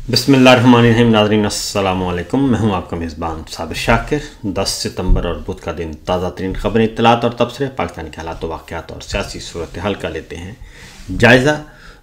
बिस्मिल्लाहिर्रहमानिर्रहीम। नाज़रीन अस्सलामु अलैकुम। मैं हूं आपका मेज़बान साबिर शाकिर। 10 सितंबर और बुध का दिन ताज़ा तरीन खबरें, इत्तलात और तबसरे पाकिस्तान के हालात वाक़यात और सियासी सूरत हाल का लेते हैं जायज़ा।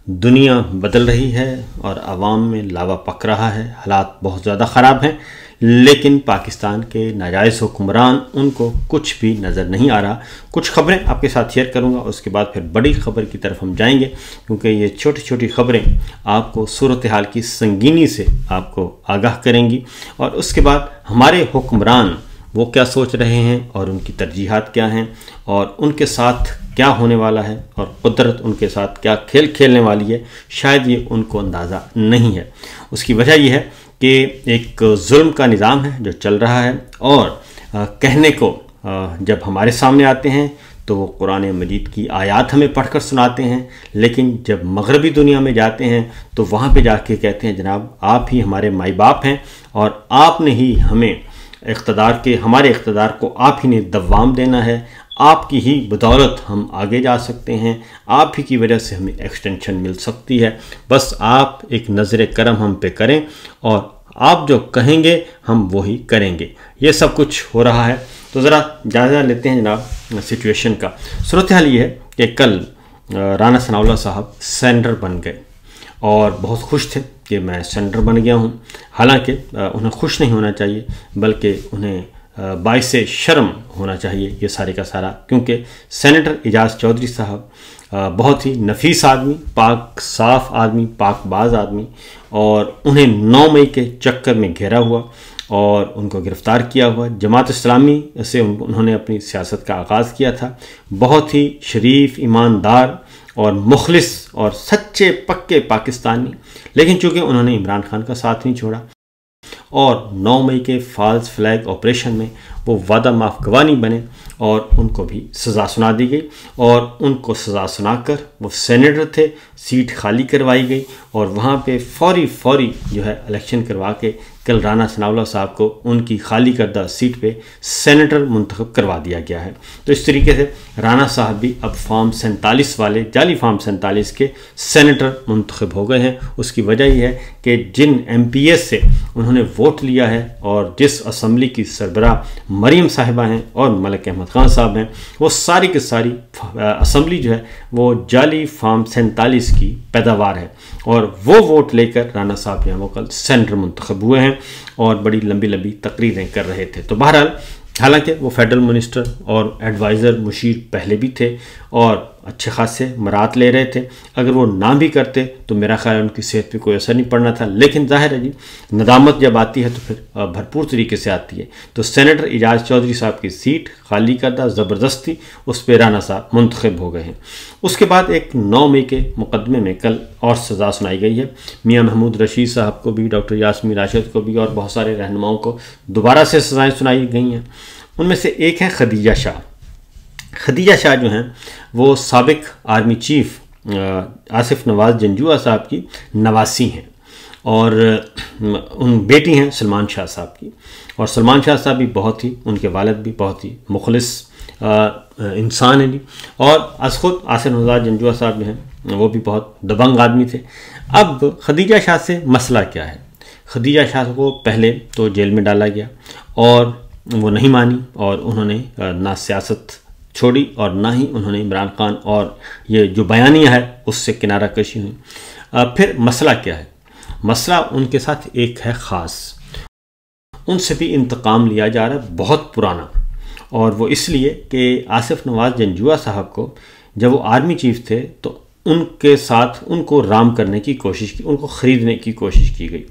दुनिया बदल रही है और आवाम में लावा पक रहा है। हालात बहुत ज़्यादा ख़राब हैं, लेकिन पाकिस्तान के नाजायज़ हुक्मरान उनको कुछ भी नज़र नहीं आ रहा। कुछ ख़बरें आपके साथ शेयर करूंगा, उसके बाद फिर बड़ी ख़बर की तरफ हम जाएंगे, क्योंकि ये छोटी छोटी ख़बरें आपको सूरत हाल की संगीनी से आपको आगाह करेंगी। और उसके बाद हमारे हुक्मरान वो क्या सोच रहे हैं और उनकी तरजीहात क्या हैं और उनके साथ क्या होने वाला है और कुदरत उनके साथ क्या खेल खेलने वाली है, शायद ये उनको अंदाज़ा नहीं है। उसकी वजह यह है कि एक जुल्म का निज़ाम है जो चल रहा है, और कहने को जब हमारे सामने आते हैं तो वो कुरान मजीद की आयत हमें पढ़कर सुनाते हैं, लेकिन जब मगरबी दुनिया में जाते हैं तो वहाँ पे जाके कहते हैं जनाब आप ही हमारे माई बाप हैं और आपने ही हमें हमारे इक़्तिदार को आप ही ने दवाम देना है, आपकी ही बदौलत हम आगे जा सकते हैं, आप ही की वजह से हमें एक्सटेंशन मिल सकती है। बस आप एक नज़र करम हम पे करें और आप जो कहेंगे हम वही करेंगे। ये सब कुछ हो रहा है। तो ज़रा जायज़ा लेते हैं जनाब सिचुएशन का। सूरत हाल ये है कि कल राना सनाउल्लाह साहब सेनेटर बन गए और बहुत खुश थे कि मैं सेनेटर बन गया हूँ। हालांकि उन्हें खुश नहीं होना चाहिए, बल्कि उन्हें बाइसे शर्म होना चाहिए ये सारे का सारा, क्योंकि सेनेटर एजाज चौधरी साहब बहुत ही नफीस आदमी, पाक साफ आदमी, पाकबाज आदमी, और उन्हें 9 मई के चक्कर में घेरा हुआ और उनको गिरफ़्तार किया हुआ। जमात इस्लामी से उन्होंने अपनी सियासत का आगाज़ किया था। बहुत ही शरीफ, ईमानदार और मुखलिस और सच्चे पक्के पाकिस्तानी, लेकिन चूँकि उन्होंने इमरान खान का साथ नहीं छोड़ा और 9 मई के फॉल्स फ्लैग ऑपरेशन में वो वादा माफ़ गवानी बने और उनको भी सज़ा सुना दी गई। और उनको सज़ा सुनाकर वो सेनेटर थे, सीट खाली करवाई गई और वहाँ पे फौरी जो है इलेक्शन करवा के कल राना सनाउल्लाह साहब को उनकी खाली करदा सीट पे सेनेटर मुंतखब करवा दिया गया है। तो इस तरीके से राना साहब भी अब फॉर्म 47 वाले, जाली फॉर्म 47 के सेनेटर मुंतखब हो गए हैं। उसकी वजह यह है कि जिन MPS से उन्होंने वोट लिया है और जिस असम्बली की सरबराह मरीम साहिबा हैं और मलिक अहमद खान साहब हैं, वो सारी की सारी असम्बली जो है वो जाली फॉर्म 47 की पैदावार है और वो वोट लेकर राना साहब जो हैं वो कल सेनेटर मुंतखब हुए हैं और बड़ी लंबी लंबी तकरीरें कर रहे थे। तो बहरहाल, हालांकि वो फेडरल मिनिस्टर और एडवाइज़र मुशीर पहले भी थे और अच्छे खासे मरात ले रहे थे। अगर वो ना भी करते तो मेरा ख्याल है उनकी सेहत पे कोई असर नहीं पड़ना था, लेकिन जाहिर है जी, नदामत जब आती है तो फिर भरपूर तरीके से आती है। तो सेनेटर एजाज चौधरी साहब की सीट खाली करदा ज़बरदस्ती उस पर राना साहब मुंतखब हो गए हैं। उसके बाद एक 9 मई के मुकदमे में कल और सज़ा सुनाई गई है। मियाँ महमूद रशीद साहब को भी, डॉक्टर यास्मीन राशिद को भी और बहुत सारे रहनुमाओं को दोबारा से सज़ाएँ सुनाई गई हैं। उनमें से एक है खदीजा शाह। खदीजा शाह जो हैं वो साबिक आर्मी चीफ आसिफ नवाज़ जंजुआ साहब की नवासी हैं और उन बेटी हैं सलमान शाह साहब की। और सलमान शाह साहब भी बहुत ही, उनके वालिद भी बहुत ही मुखलिस इंसान हैं जी। और खुद आसिफ नवाज़ जंजुआ साहब जो हैं वो भी बहुत दबंग आदमी थे। अब खदीजा शाह से मसला क्या है? खदीजा शाह को पहले तो जेल में डाला गया और वो नहीं मानी और उन्होंने ना सियासत छोड़ी और ना ही उन्होंने इमरान खान और ये जो बयानियाँ है उससे किनारा कशी हुई। फिर मसला क्या है? मसला उनके साथ एक है ख़ास, उनसे भी इंतकाम लिया जा रहा है, बहुत पुराना। और वो इसलिए कि आसिफ नवाज़ जंजुआ साहब को जब वो आर्मी चीफ थे तो उनके साथ उनको राम करने की कोशिश की, उनको ख़रीदने की कोशिश की गई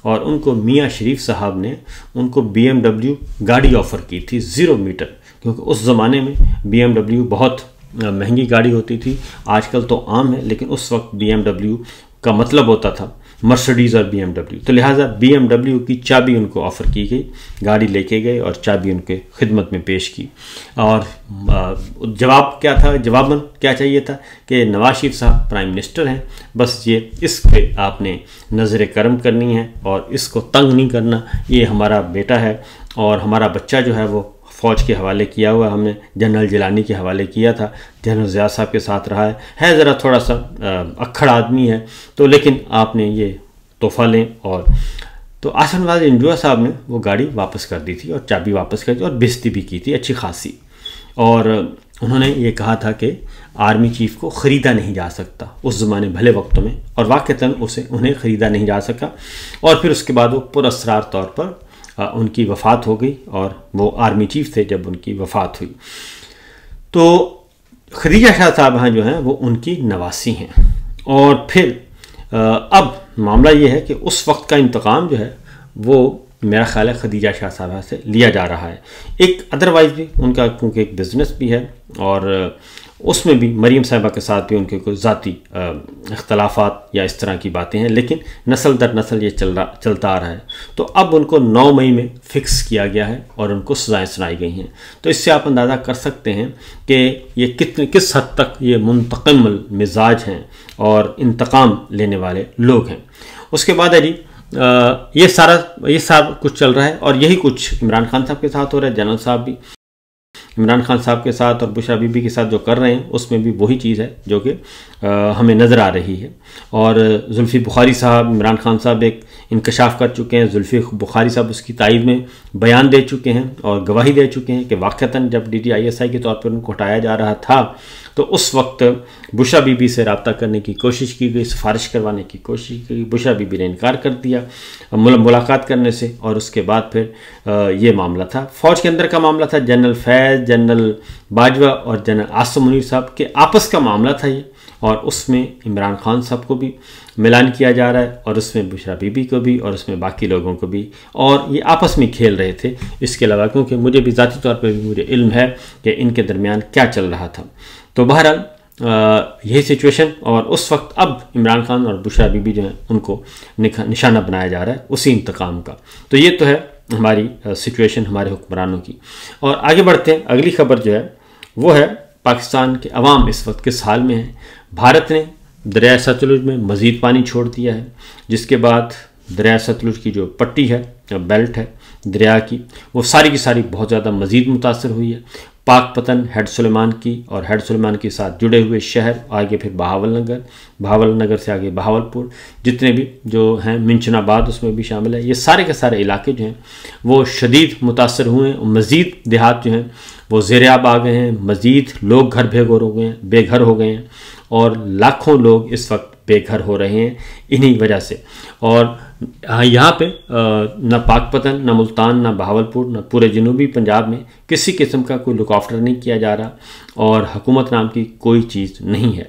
और उनको मियाँ शरीफ साहब ने उनको BMW गाड़ी ऑफ़र की थी 0 मीटर, क्योंकि उस ज़माने में BMW बहुत महंगी गाड़ी होती थी। आजकल तो आम है, लेकिन उस वक्त BMW का मतलब होता था मर्सिडीज़ और BMW। तो लिहाजा BMW की चाबी उनको ऑफ़र की गई, गाड़ी लेके गए और चाबी उनके खिदमत में पेश की। और जवाब क्या था? जवाबन क्या चाहिए था कि नवाज शरीफ साहब प्राइम मिनिस्टर हैं, बस ये इस पे आपने नज़र करम करनी है और इसको तंग नहीं करना। ये हमारा बेटा है और हमारा बच्चा जो है वो फ़ौज के हवाले किया हुआ, हमने जनरल जिलानी के हवाले किया था, जनरल ज़िया साहब के साथ रहा है ज़रा थोड़ा सा अक्खड़ आदमी है, तो लेकिन आपने ये तोहफा लें। और तो आसनवाज इंजुआ साहब ने वो गाड़ी वापस कर दी थी और चाबी वापस कर दी और बेइज्जती भी की थी अच्छी खासी। और उन्होंने ये कहा था कि आर्मी चीफ को ख़रीदा नहीं जा सकता उस ज़माने भले वक्तों में, और वाक़तन उन्हें ख़रीदा नहीं जा सका। और फिर उसके बाद वो पुरअसरार तौर पर उनकी वफ़ात हो गई और वो आर्मी चीफ थे जब उनकी वफ़ात हुई। तो खदीजा शाह साहब जो हैं वो उनकी नवासी हैं। और फिर अब मामला ये है कि उस वक्त का इंतकाम जो है वो मेरा ख़्याल है खदीजा शाह साहबा से लिया जा रहा है। एक अदरवाइज़ भी उनका क्योंकि एक बिज़नेस भी है और उसमें भी मरीम साहिबा के साथ भी उनके कोई ज़ाती इख्तलाफात या इस तरह की बातें हैं, लेकिन नस्ल दर नस्ल ये चलता आ रहा है। तो अब उनको 9 मई में फ़िक्स किया गया है और उनको सज़ाएँ सुनाई गई हैं। तो इससे आप अंदाज़ा कर सकते हैं कि ये किस हद तक ये मुंतक़िम मिजाज हैं और इंतकाम लेने वाले लोग हैं। उसके बाद है जी ये सारा कुछ चल रहा है और यही कुछ इमरान खान साहब के साथ हो रहा है। जनरल साहब भी इमरान खान साहब के साथ और बुशरा बीबी के साथ जो कर रहे हैं उसमें भी वही चीज़ है जो कि हमें नज़र आ रही है। और जुल्फ़ी बुखारी साहब, इमरान खान साहब एक इंकशाफ कर चुके हैं, जुल्फ़ी बुखारी साहब उसकी तायद में बयान दे चुके हैं और गवाही दे चुके हैं कि वाक़तन जब DDISI के तौर पर उनको हटाया जा रहा था तो उस वक्त बुशरा बीबी से रब्ता करने की कोशिश की गई, सिफारिश करवाने की कोशिश की गई। बुशरा बीबी ने इनकार कर दिया मुलाकात करने से और उसके बाद फिर ये मामला था, फ़ौज के अंदर का मामला था। जनरल फैज़, जनरल बाजवा और जनरल आसिम मुनीर साहब के आपस का मामला था ये, और उसमें इमरान खान साहब को भी मिलान किया जा रहा है और उसमें बुशरा बीबी को भी और उसमें बाकी लोगों को भी, और ये आपस में खेल रहे थे। इसके अलावा क्योंकि मुझे भी ज़ाती तौर पर भी मुझे इल्म है कि इनके दरमियान क्या चल रहा था। तो बहरहाल यही सिचुएशन, और उस वक्त अब इमरान खान और बुशरा बीबी जो हैं उनको निशाना बनाया जा रहा है उसी इंतकाम का। तो ये तो है हमारी सिचुएशन हमारे हुक्मरानों की। और आगे बढ़ते हैं, अगली खबर जो है वो है पाकिस्तान के अवाम इस वक्त किस हाल में है। भारत ने दरिया सतलुज में मज़ीद पानी छोड़ दिया है, जिसके बाद दरिया सतलुज की जो पट्टी है, बेल्ट है दरिया की, वो सारी की सारी बहुत ज़्यादा मज़ीद मुतासर हुई है। पाकपतन, हेड सुलेमान की और हेड सुलेमान के साथ जुड़े हुए शहर, आगे फिर बहावल नगर से आगे बहावलपुर, जितने भी जो हैं मिंचनाबाद उसमें भी शामिल है, ये सारे के सारे इलाके जो हैं वो शदीद मुतासर हुए हैं। मज़ीद देहात जो हैं वो ज़ेर-ए-आब आ गए हैं, मज़ीद लोग घर बेघर हो गए हैं और लाखों लोग इस वक्त बेघर हो रहे हैं इन्हीं वजह से। और यहाँ पे न पाकपतन, न मुल्तान, न बहावलपुर, न पूरे जनूबी पंजाब में किसी किस्म का कोई लुक आफ्टर नहीं किया जा रहा और हुकूमत नाम की कोई चीज़ नहीं है।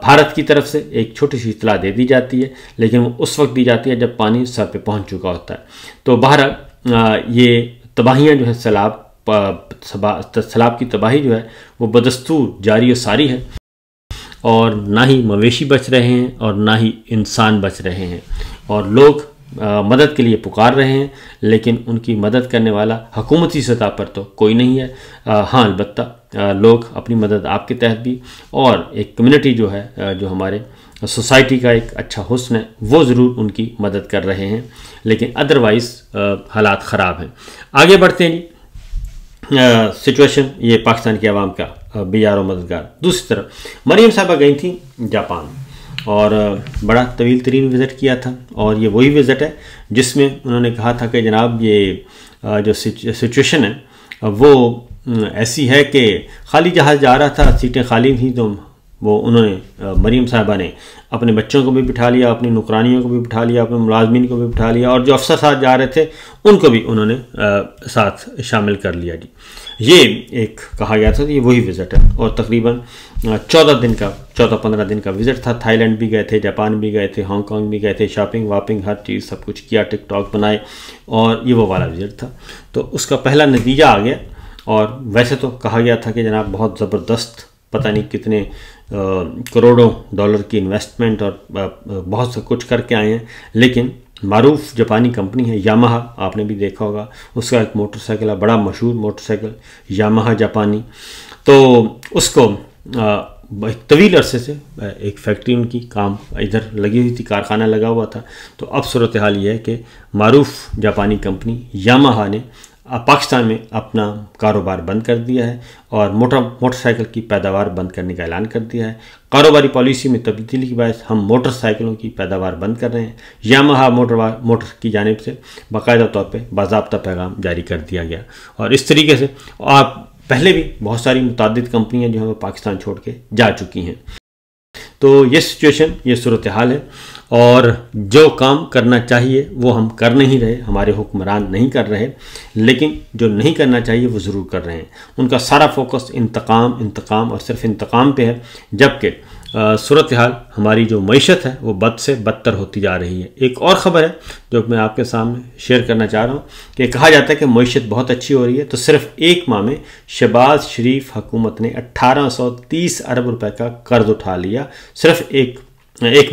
भारत की तरफ से एक छोटी सी इत्तला दे दी जाती है, लेकिन वो उस वक्त दी जाती है जब पानी सर पे पहुँच चुका होता है। तो बहरहाल ये तबाहियाँ जो है सैलाब की तबाही जो है वो बदस्तूर जारी और सारी है, और ना ही मवेशी बच रहे हैं और ना ही इंसान बच रहे हैं, और लोग मदद के लिए पुकार रहे हैं, लेकिन उनकी मदद करने वाला हुकूमती सतह पर तो कोई नहीं है। हाँ, अलबत्ता लोग अपनी मदद आपके तहत भी, और एक कम्युनिटी जो है, जो हमारे सोसाइटी का एक अच्छा हुस्न है, वो ज़रूर उनकी मदद कर रहे हैं, लेकिन अदरवाइज़ हालात ख़राब हैं। आगे बढ़ते हैं। सिचुएशन ये पाकिस्तान के अवाम का बेयारो मददगार। दूसरी तरफ मरीम साहबा गई थी जापान और बड़ा तवील तरीन विज़िट किया था, और ये वही विज़िट है जिसमें उन्होंने कहा था कि जनाब ये जो सिचुएशन है वो ऐसी है कि खाली जहाज़ जा रहा था, सीटें खाली थी, तो वो उन्होंने मरीम साहबा ने अपने बच्चों को भी बिठा लिया, अपनी नुकरानियों को भी बिठा लिया, अपने मुलाजमीन को भी बिठा लिया, और जो अफसर साथ जा रहे थे उनको भी उन्होंने साथ शामिल कर लिया जी। ये एक कहा गया था, ये वही विज़िट है, और तकरीबन 14-15 दिन का विज़िट था। थाईलैंड भी गए थे, जापान भी गए थे, हांगकॉन्ग भी गए थे, शॉपिंग वापिंग हर चीज़ सब कुछ किया, टिकटॉक बनाए, और ये वो वाला विज़िट था। तो उसका पहला नतीजा आ गया, और वैसे तो कहा गया था कि जनाब बहुत ज़बरदस्त पता नहीं कितने करोड़ों डॉलर की इन्वेस्टमेंट और बहुत सा कुछ करके आए हैं, लेकिन मारूफ जापानी कंपनी है यामाहा, आपने भी देखा होगा, उसका एक मोटरसाइकिल है, बड़ा मशहूर मोटरसाइकिल यामाहा जापानी। तो उसको एक तवील अरसे से एक फैक्ट्री उनकी काम इधर लगी हुई थी, कारखाना लगा हुआ था। तो अब सूरत हाल ये है कि मारूफ जापानी कंपनी यामाहा ने पाकिस्तान में अपना कारोबार बंद कर दिया है और मोटरसाइकिल की पैदावार बंद करने का ऐलान कर दिया है। कारोबारी पॉलिसी में तब्दीली की वजह से हम मोटरसाइकिलों की पैदावार बंद कर रहे हैं। यामाहा मोटर की जानिब से बाकायदा तौर पे बाज़ाब्ता पैगाम जारी कर दिया गया और इस तरीके से आप पहले भी बहुत सारी मुतादिद कंपनियां जो हैं पाकिस्तान छोड़ के जा चुकी हैं। तो ये सिचुएशन, ये सूरत हाल है और जो काम करना चाहिए वो हम कर नहीं रहे, हमारे हुक्मरान नहीं कर रहे, लेकिन जो नहीं करना चाहिए वो ज़रूर कर रहे हैं। उनका सारा फोकस इंतकाम और सिर्फ इंतकाम पे है, जबकि सूरत हाल हमारी जो मईशत है वो बद से बदतर होती जा रही है। एक और ख़बर है जो मैं आपके सामने शेयर करना चाह रहा हूँ कि कहा जाता है कि मईशत बहुत अच्छी हो रही है, तो सिर्फ एक माह में शहबाज शरीफ हुकूमत ने 1830 अरब रुपए का कर्ज उठा लिया, सिर्फ एक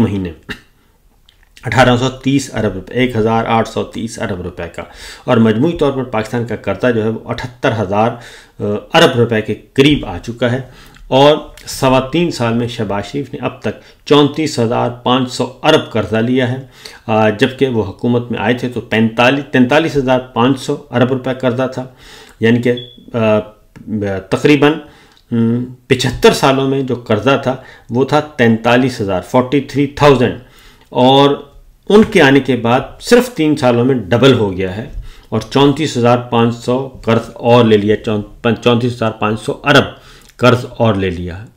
महीने 1830 अरब रुपये, 1830 अरब रुपए का। और मजमूई तौर पर पाकिस्तान का कर्जा जो है वो 78,000 अरब रुपए के करीब आ चुका है और 3.25 साल में शहबाज शरीफ ने अब तक 34,500 अरब कर्जा लिया है, जबकि वो हुकूमत में आए थे तो 43,500 अरब रुपए कर्जा था। यानी कि तकरीबन 75 सालों में जो कर्जा था वो था 43,000 और उनके आने के बाद सिर्फ 3 सालों में डबल हो गया है और 34,500 कर्ज और ले लिया, 34,500 अरब कर्ज और ले लिया है।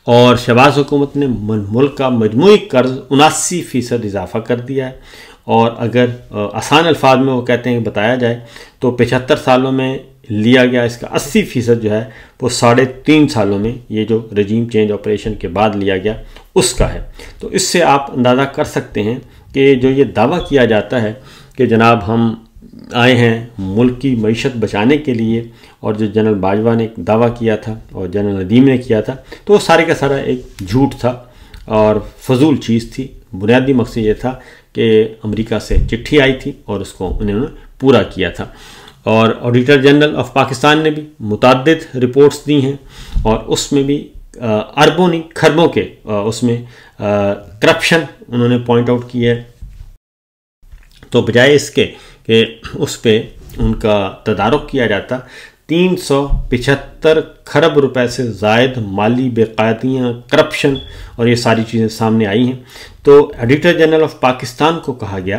और शहबाज हुकूमत ने मुल्क का मजमूई कर्ज 79% इजाफा कर दिया है और अगर आसान अल्फाज में वो कहते हैं बताया जाए तो 75 सालों में लिया गया इसका 80% जो है वो 3.5 सालों में ये जो रजीम चेंज ऑपरेशन के बाद लिया गया उसका है। तो इससे आप अंदाज़ा कर सकते हैं कि जो ये दावा किया जाता है कि जनाब हम आए हैं मुल्क की मईशत बचाने के लिए, और जो जनरल बाजवा ने दावा किया था और जनरल नदीम ने किया था, तो वो सारे का सारा एक झूठ था और फजूल चीज़ थी। बुनियादी मकसद ये था कि अमेरिका से चिट्ठी आई थी और उसको उन्होंने पूरा किया था। और ऑडिटर जनरल ऑफ पाकिस्तान ने भी मुताद्दिद रिपोर्ट्स दी हैं और उसमें भी अरबों नहीं खरबों के उसमें करप्शन उन्होंने पॉइंट आउट किया है। तो बजाय इसके कि उस पर उनका तदारुक किया जाता, 375 खरब रुपए से ज़ायद माली बेकायदियाँ, करप्शन और ये सारी चीज़ें सामने आई हैं। तो ऑडिटर जनरल ऑफ पाकिस्तान को कहा गया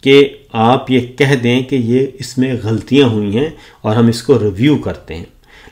कि आप ये कह दें कि ये इसमें गलतियाँ हुई हैं और हम इसको रिव्यू करते हैं,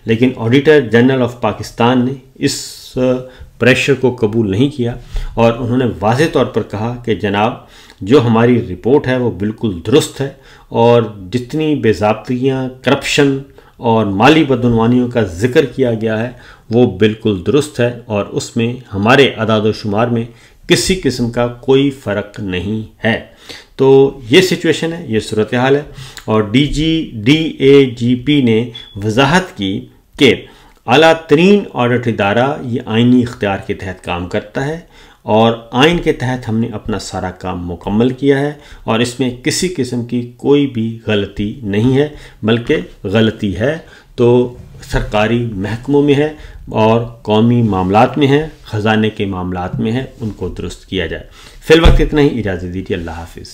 लेकिन ऑडिटर जनरल ऑफ पाकिस्तान ने इस प्रेशर को कबूल नहीं किया और उन्होंने वाज़े तौर पर कहा कि जनाब जो हमारी रिपोर्ट है वो बिल्कुल दुरुस्त है और जितनी बेज़ाब्तियाँ, करप्शन और माली बदनवानियों का जिक्र किया गया है वो बिल्कुल दुरुस्त है और उसमें हमारे अदाद शुमार में किसी किस्म का कोई फ़र्क नहीं है। तो ये सिचुएशन है, ये सूरत हाल है। और DAGP ने वजाहत की कि आला तरीन ऑडिट इदारा ये आइनी इख्तियार के तहत काम करता है और आइन के तहत हमने अपना सारा काम मुकम्मल किया है और इसमें किसी किस्म की कोई भी गलती नहीं है, बल्कि गलती है तो सरकारी महकमों में है और कौमी मामलात में है, ख़जाने के मामलात में है, उनको दुरुस्त किया जाए। फिल वक्त इतना ही, इजाज़त दीजिए। अल्लाह हाफिज़।